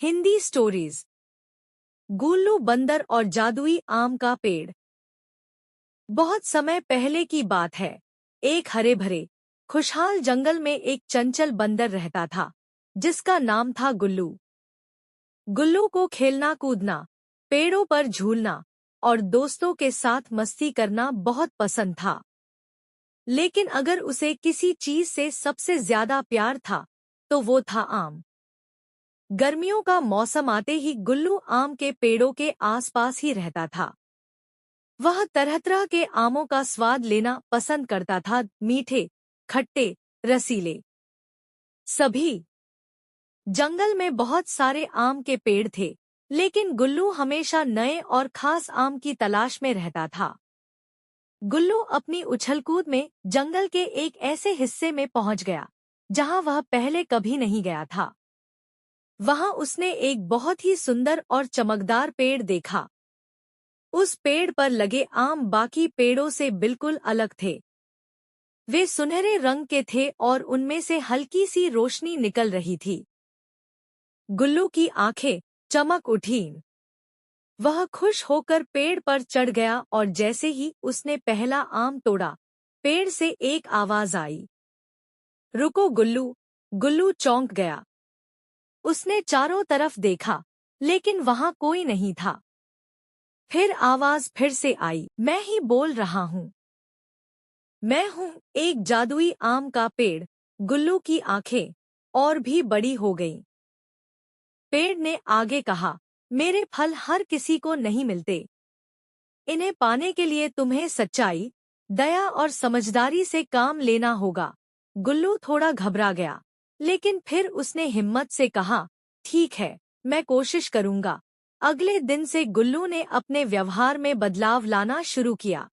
Hindi stories. गुल्लू बंदर और जादुई आम का पेड़। बहुत समय पहले की बात है। एक हरे भरे खुशहाल जंगल में एक चंचल बंदर रहता था, जिसका नाम था गुल्लू। गुल्लू को खेलना कूदना, पेड़ों पर झूलना और दोस्तों के साथ मस्ती करना बहुत पसंद था। लेकिन अगर उसे किसी चीज से सबसे ज्यादा प्यार था, तो वो था आम। गर्मियों का मौसम आते ही गुल्लू आम के पेड़ों के आसपास ही रहता था। वह तरह तरह के आमों का स्वाद लेना पसंद करता था, मीठे, खट्टे, रसीले, सभी। जंगल में बहुत सारे आम के पेड़ थे, लेकिन गुल्लू हमेशा नए और खास आम की तलाश में रहता था। गुल्लू अपनी उछलकूद में जंगल के एक ऐसे हिस्से में पहुंच गया, जहां वह पहले कभी नहीं गया था। वहां उसने एक बहुत ही सुंदर और चमकदार पेड़ देखा। उस पेड़ पर लगे आम बाकी पेड़ों से बिल्कुल अलग थे। वे सुनहरे रंग के थे और उनमें से हल्की सी रोशनी निकल रही थी। गुल्लू की आंखें चमक उठीं। वह खुश होकर पेड़ पर चढ़ गया और जैसे ही उसने पहला आम तोड़ा, पेड़ से एक आवाज आई, रुको गुल्लू। गुल्लू चौंक गया। उसने चारों तरफ देखा, लेकिन वहां कोई नहीं था। फिर आवाज फिर से आई, मैं ही बोल रहा हूँ। मैं हूँ एक जादुई आम का पेड़। गुल्लू की आंखें और भी बड़ी हो गईं। पेड़ ने आगे कहा, मेरे फल हर किसी को नहीं मिलते। इन्हें पाने के लिए तुम्हें सच्चाई, दया और समझदारी से काम लेना होगा। गुल्लू थोड़ा घबरा गया, लेकिन फिर उसने हिम्मत से कहा, ठीक है, मैं कोशिश करूंगा। अगले दिन से गुल्लू ने अपने व्यवहार में बदलाव लाना शुरू किया।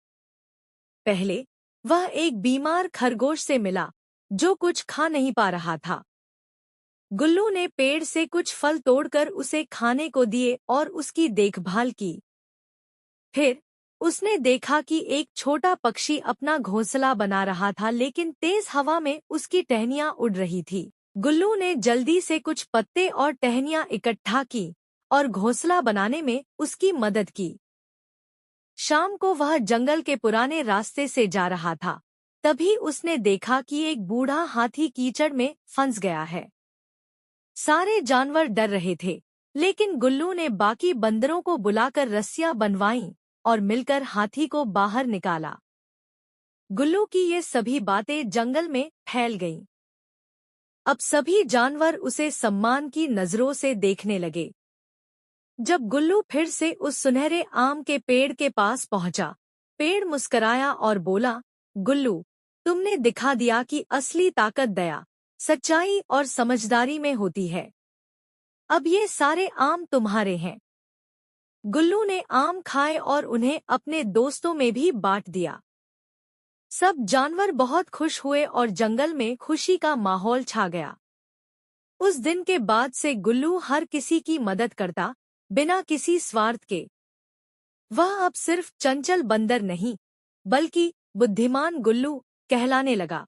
पहले वह एक बीमार खरगोश से मिला, जो कुछ खा नहीं पा रहा था। गुल्लू ने पेड़ से कुछ फल तोड़कर उसे खाने को दिए और उसकी देखभाल की। फिर उसने देखा कि एक छोटा पक्षी अपना घोंसला बना रहा था, लेकिन तेज हवा में उसकी टहनियां उड़ रही थी। गुल्लू ने जल्दी से कुछ पत्ते और टहनियां इकट्ठा की और घोंसला बनाने में उसकी मदद की। शाम को वह जंगल के पुराने रास्ते से जा रहा था। तभी उसने देखा कि एक बूढ़ा हाथी कीचड़ में फंस गया है। सारे जानवर डर रहे थे, लेकिन गुल्लू ने बाकी बंदरों को बुलाकर रस्सियां बनवाईं और मिलकर हाथी को बाहर निकाला। गुल्लू की ये सभी बातें जंगल में फैल गईं। अब सभी जानवर उसे सम्मान की नजरों से देखने लगे। जब गुल्लू फिर से उस सुनहरे आम के पेड़ के पास पहुंचा, पेड़ मुस्कराया और बोला, गुल्लू, तुमने दिखा दिया कि असली ताकत दया, सच्चाई और समझदारी में होती है। अब ये सारे आम तुम्हारे हैं। गुल्लू ने आम खाए और उन्हें अपने दोस्तों में भी बांट दिया। सब जानवर बहुत खुश हुए और जंगल में खुशी का माहौल छा गया। उस दिन के बाद से गुल्लू हर किसी की मदद करता, बिना किसी स्वार्थ के। वह अब सिर्फ चंचल बंदर नहीं, बल्कि बुद्धिमान गुल्लू कहलाने लगा।